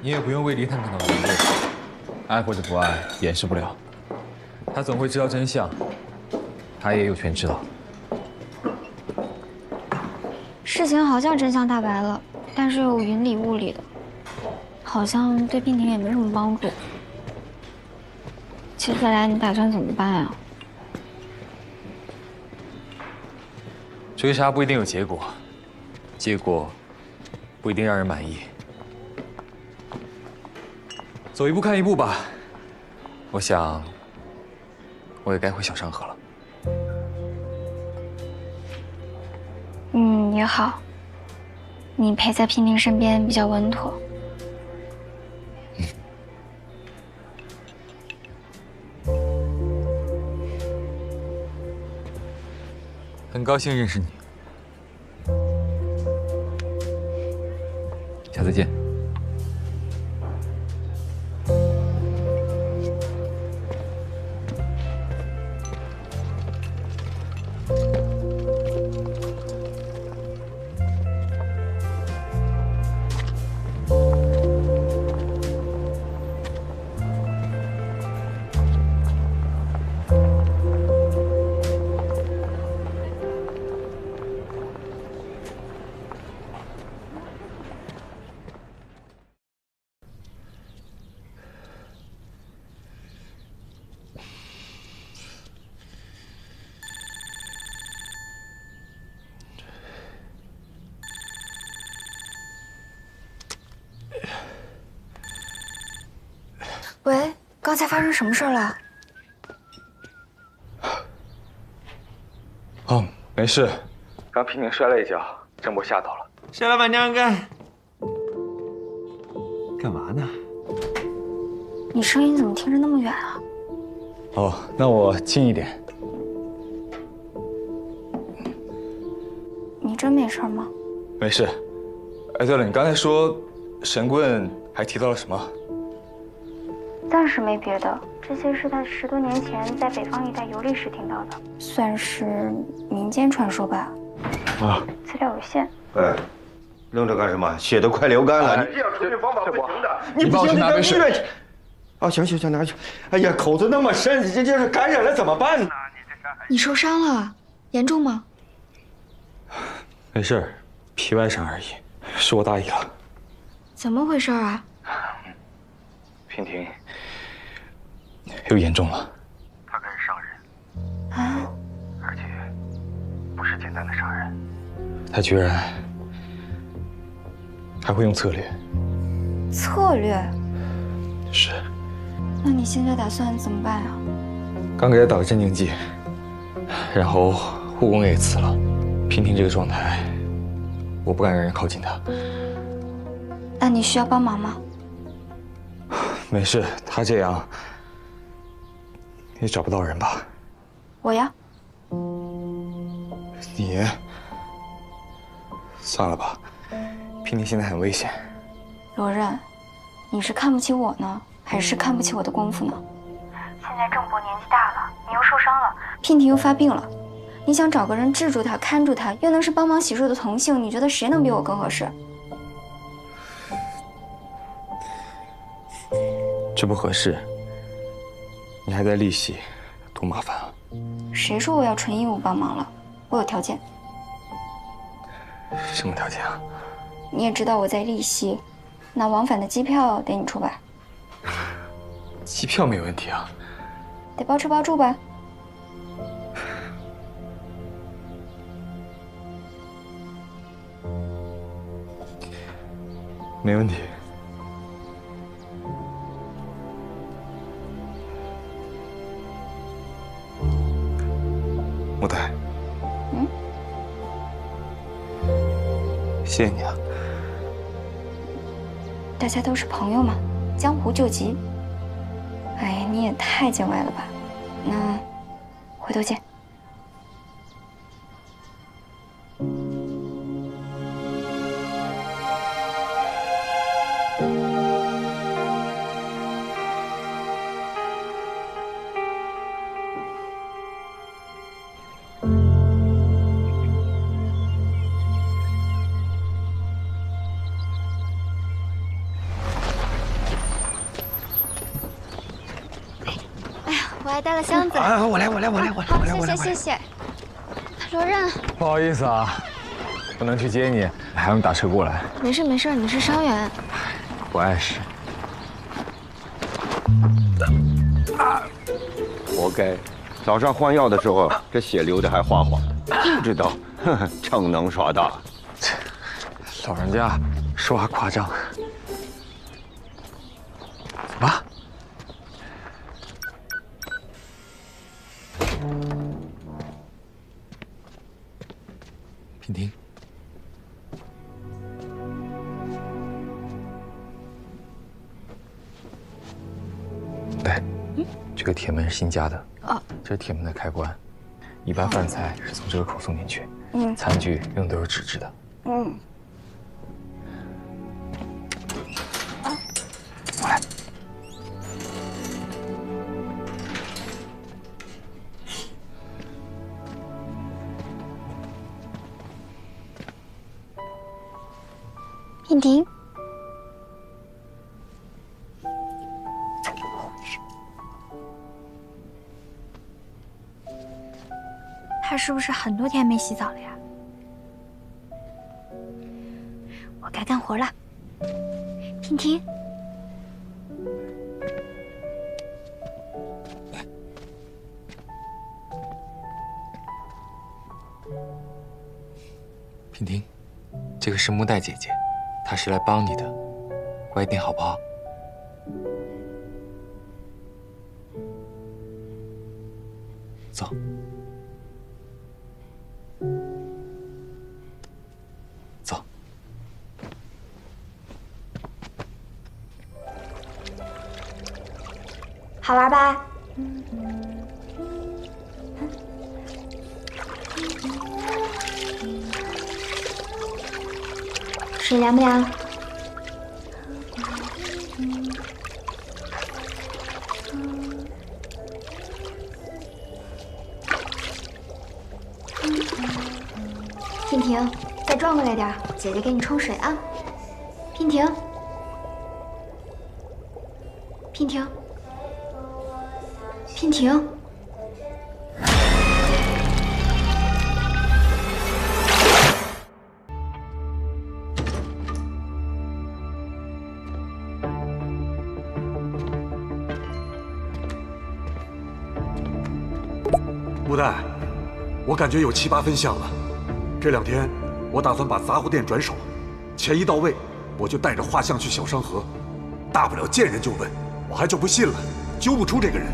你也不用为离探感到难过，爱或者不爱掩饰不了，他总会知道真相，他也有权知道。事情好像真相大白了，但是又云里雾里的，好像对娉婷也没什么帮助。接下来你打算怎么办啊？追杀不一定有结果，结果不一定让人满意。走一步看一步吧。我想，我也该回小山河了。嗯，也好。你陪在娉婷身边比较稳妥。很高兴认识你，下次见。喂，刚才发生什么事了？哦，没事，刚娉婷摔了一跤，郑伯吓到了。沈老板娘干嘛呢？你声音怎么听着那么远啊？哦，那我近一点。你真没事吗？没事。哎，对了，你刚才说神棍还提到了什么？暂时没别的，这些是他10多年前在北方一带游历时听到的，算是民间传说吧。啊，资料有限。哎，愣着干什么？血都快流干了。这样处理方法不行的。你帮我去拿杯水。啊，行，拿去。哎呀，口子那么深，你这是感染了怎么办呢？你受伤了，严重吗？没事儿，皮外伤而已，是我大意了。怎么回事啊？娉婷又严重了，他可是商人，啊，而且不是简单的商人。他居然还会用策略。策略？是。那你现在打算怎么办啊？刚给他打了镇静剂，然后护工也辞了。娉婷这个状态，我不敢让人靠近她。那你需要帮忙吗？没事，他这样也找不到人吧？我呀。你算了吧，娉婷现在很危险。罗刃，你是看不起我呢，还是看不起我的功夫呢？现在郑伯年纪大了，你又受伤了，娉婷又发病了，你想找个人治住她、看住她，又能是帮忙洗漱的同性，你觉得谁能比我更合适？这不合适，你还带利息，多麻烦啊！谁说我要纯义务帮忙了？我有条件。什么条件啊？你也知道我在利息，那往返的机票得你出吧？机票没问题啊，得包吃包住吧？没问题。莫代，谢谢你啊。大家都是朋友嘛，江湖救急。哎呀，你也太见外了吧？那回头见。我还带了箱子。啊，我来。好，谢谢。罗任，不好意思啊，不能去接你，还用打车过来。没事，你是伤员。不碍事。活该，早上换药的时候，这血流的还哗哗的，不知道，逞能耍大。老人家说话夸张。走吧。品婷。来，这个铁门是新加的。哦，这是铁门的开关。一般饭菜是从这个口送进去。餐具用的都是纸质的。过来。品婷。他是不是很多天没洗澡了呀？我该干活了。品婷，品婷，这个是木代姐姐，她是来帮你的，乖点好不好？走。走。好玩吧？水凉不凉？品婷，再转过来点，姐姐给你冲水啊。品婷，品婷，品婷。木代，我感觉有7、8分像了。这2天，我打算把杂货店转手，钱一到位，我就带着画像去小商河，大不了见人就问，我还就不信了，揪不出这个人。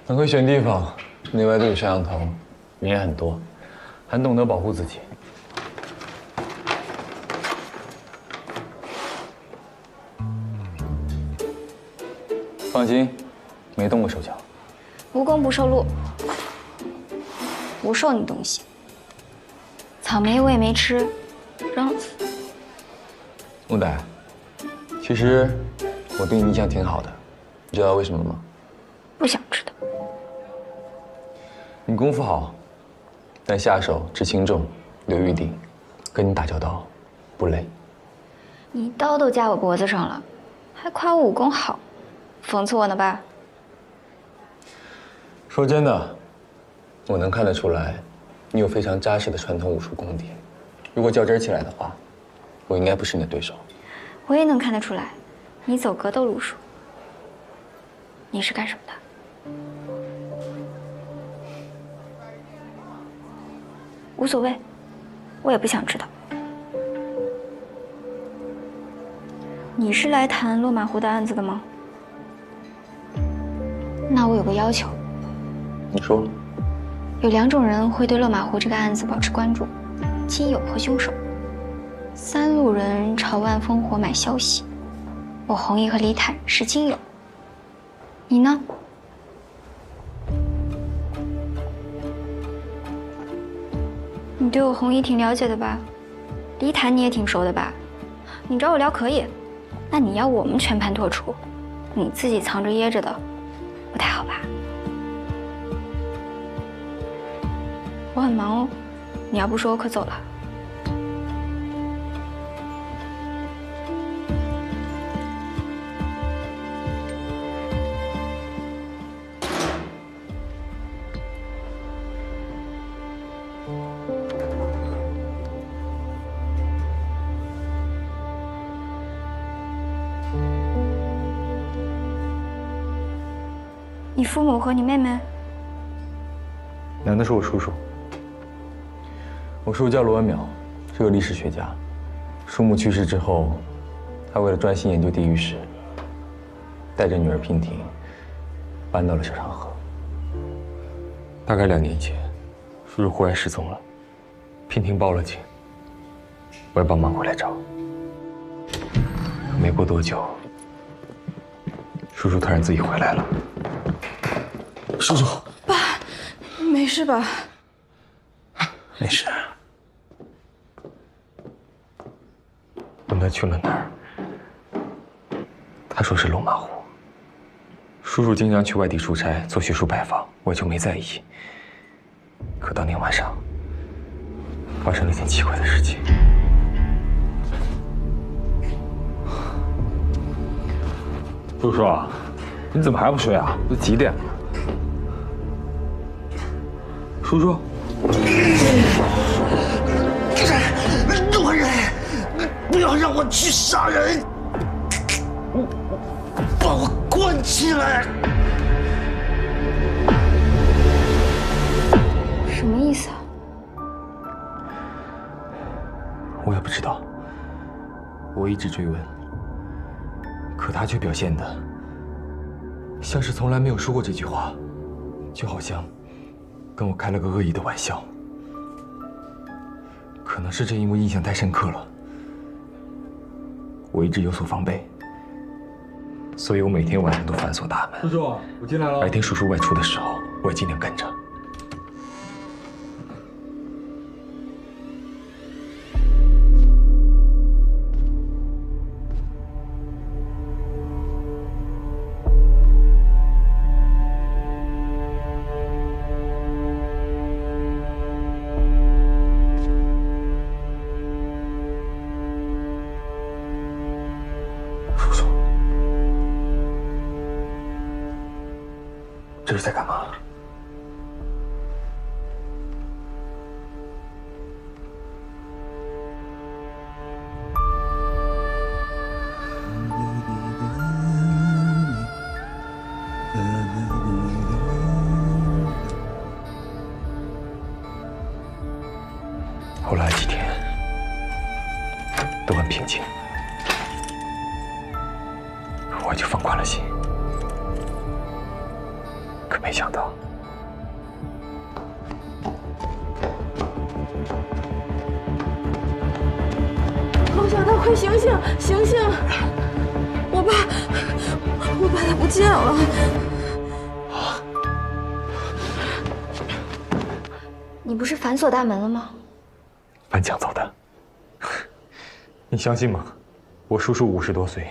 很会选地方，内外都有摄像头，人也很多，很懂得保护自己。放心，没动过手脚。无功不受禄，不受你东西。草莓我也没吃，扔了。木代，其实我对你印象挺好的，你知道为什么吗？不想知道。你功夫好，但下手知轻重，留余地，跟你打交道不累。你刀都架我脖子上了，还夸我武功好，讽刺我呢吧？说真的，我能看得出来，你有非常扎实的传统武术功底。如果较真起来的话，我应该不是你的对手。我也能看得出来，你走格斗路数。你是干什么的？无所谓，我也不想知道。你是来谈落马湖的案子的吗？那我有个要求。你说。有2种人会对落马湖这个案子保持关注：亲友和凶手。3路人朝万烽火买消息，我弘毅和李坦是亲友。你呢？你对我弘毅挺了解的吧？李坦你也挺熟的吧？你找我聊可以，那你要我们全盘托出，你自己藏着掖着的，不太好吧？我很忙哦，你要不说我可走了。你父母和你妹妹？男的是我叔叔。我叔叔叫罗文淼，是个历史学家。叔母去世之后，他为了专心研究地狱史，带着女儿娉婷搬到了小长河。大概2年前，叔叔忽然失踪了，娉婷报了警，我也帮忙回来找。没过多久，叔叔突然自己回来了。叔叔，爸，没事吧？没事。问他去了哪儿，他说是龙马湖。叔叔经常去外地出差做学术拜访，我就没在意。可当天晚上，发生了一件奇怪的事情。叔叔，你怎么还不睡啊？都几点了？叔叔，诺人，不要让我去杀人，把我关起来。什么意思啊？我也不知道，我一直追问，可他却表现得像是从来没有说过这句话，就好像跟我开了个恶意的玩笑。可能是正因为印象太深刻了，我一直有所防备，所以我每天晚上都反锁大门。叔叔，我进来了。白天叔叔外出的时候，我也尽量跟着。这是在干嘛？后来几天都很平静，我就放宽了心。可没想到，好想他快醒醒，醒醒！我爸他不见了。你不是反锁大门了吗？翻墙走的。你相信吗？我叔叔50多岁，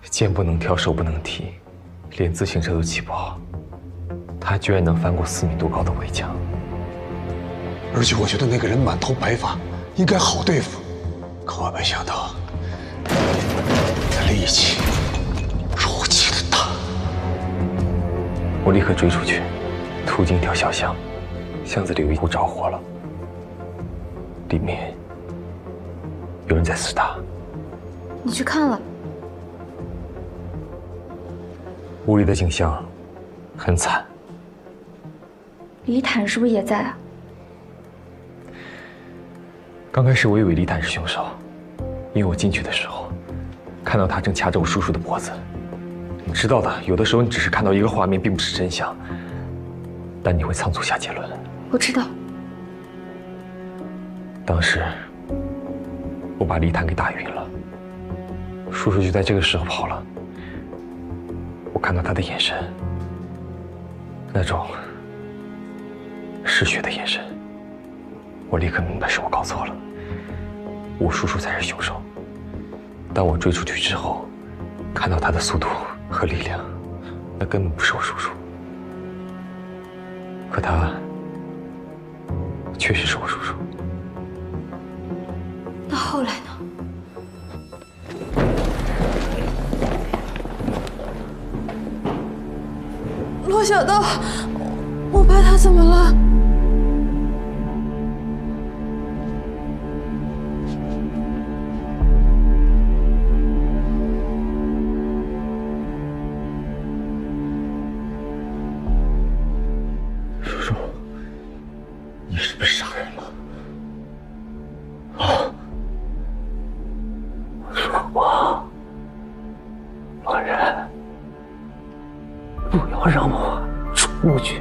肩不能挑，手不能提，连自行车都骑不好。他居然能翻过4米多高的围墙，而且我觉得那个人满头白发，应该好对付，可我没想到他力气如此的大。我立刻追出去，途经一条小巷，巷子里有一户着火了，里面有人在厮打。你去看了？屋里的景象很惨。李坦是不是也在啊？刚开始我以为李坦是凶手，因为我进去的时候，看到他正掐着我叔叔的脖子。你知道的，有的时候你只是看到一个画面，并不是真相，但你会仓促下结论。我知道。当时我把李坦给打晕了，叔叔就在这个时候跑了。我看到他的眼神，那种嗜血的眼神，我立刻明白是我搞错了，我叔叔才是凶手。当我追出去之后，看到他的速度和力量，那根本不是我叔叔，可他确实是我叔叔。那后来呢？罗小刀，我爸他怎么了？叔叔，你是不是杀人了？啊！我，老人，不要让我出去。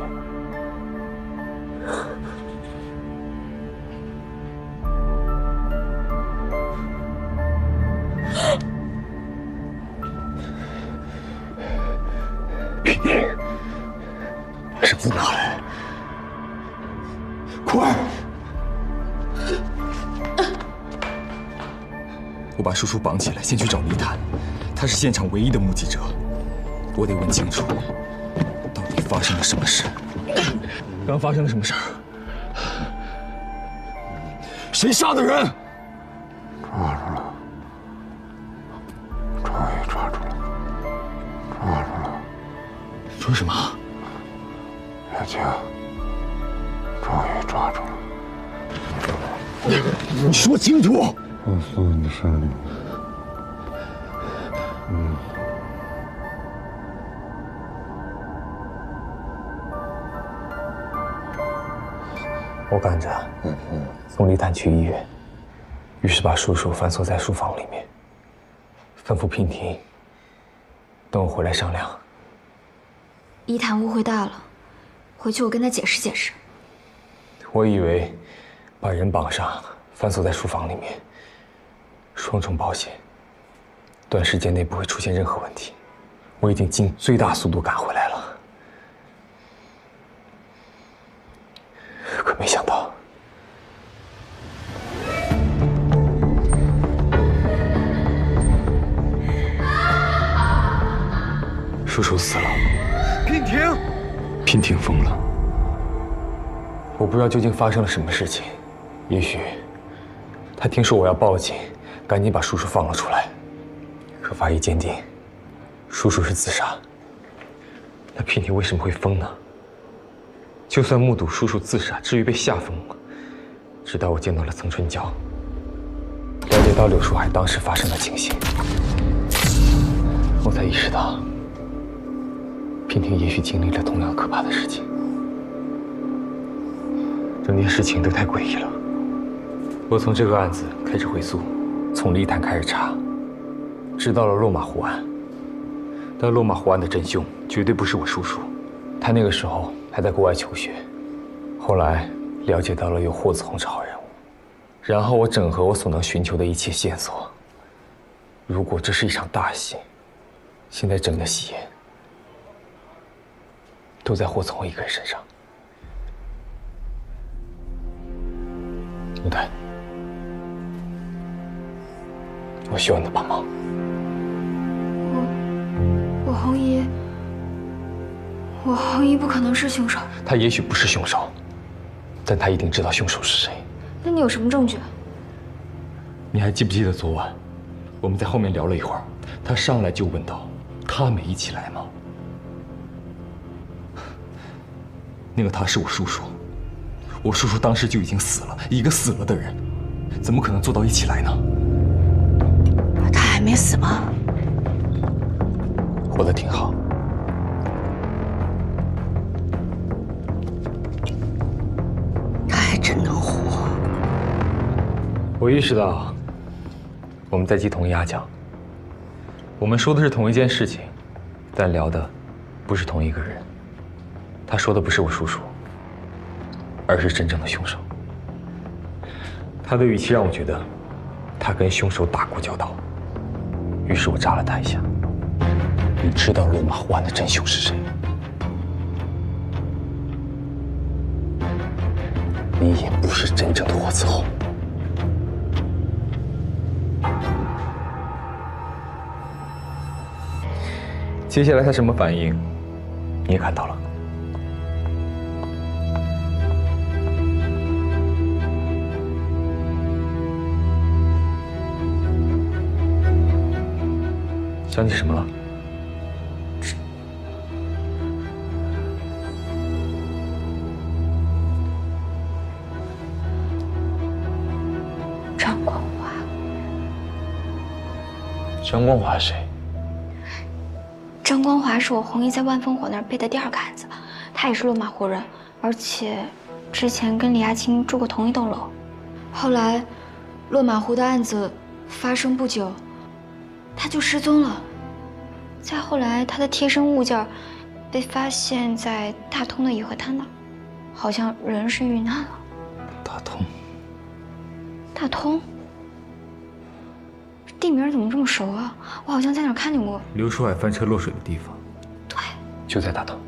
皮丁，把绳子拿来，快！我把叔叔绑起来，先去找黎坦，他是现场唯一的目击者。我得问清楚，到底发生了什么事？刚发生了什么事儿？谁杀的人？抓住了，终于抓住了，抓住了。说什么？月清，终于抓住了。你说清楚！告诉你的山里，我赶着送黎坦去医院，于是把叔叔反锁在书房里面，吩咐娉婷等我回来商量。伊坦误会大了，回去我跟他解释解释。我以为把人绑上，反锁在书房里面，双重保险，短时间内不会出现任何问题。我已经尽最大速度赶回来了，可没想到，叔叔死了。娉婷，娉婷疯了。我不知道究竟发生了什么事情，也许他听说我要报警，赶紧把叔叔放了出来。可法医鉴定，叔叔是自杀。那娉婷为什么会疯呢？就算目睹叔叔自杀，至于被吓疯吗？直到我见到了曾春娇，了解到柳树海当时发生的情形，我才意识到，娉婷也许经历了同样可怕的事情。整件事情都太诡异了。我从这个案子开始回溯，从黎坦开始查，知道了落马湖案。但落马湖案的真凶绝对不是我叔叔，他那个时候还在国外求学。后来了解到了有霍子红是好人物，然后我整合我所能寻求的一切线索。如果这是一场大戏，现在整个戏演都在霍子红一个人身上。陆丹，我需要你的帮忙。我红姨不可能是凶手。他也许不是凶手，但他一定知道凶手是谁。那你有什么证据？你还记不记得昨晚我们在后面聊了一会儿，他上来就问道：“他没一起来吗？”那个他是我叔叔，我叔叔当时就已经死了，一个死了的人，怎么可能做到一起来呢？他还没死吗？活得挺好。他还真能活。我意识到我们在鸡同鸭讲，我们说的是同一件事情，但聊的不是同一个人。他说的不是我叔叔，而是真正的凶手。他的语气让我觉得他跟凶手打过交道，于是我扎了他一下。你知道落马湖案的真凶是谁？你也不是真正的火子后。接下来他什么反应，你也看到了。想起什么了？张光华。张光华是谁？张光华是我红衣在万烽火那儿背的第二个案子，他也是落马湖人，而且之前跟李亚青住过同一栋楼。后来，落马湖的案子发生不久，他就失踪了。再后来，他的贴身物件被发现在大通的颐和滩那儿，好像人是遇难了。大通。大通？地名怎么这么熟啊？我好像在哪儿看见过。刘书海翻车落水的地方。对，就在大通。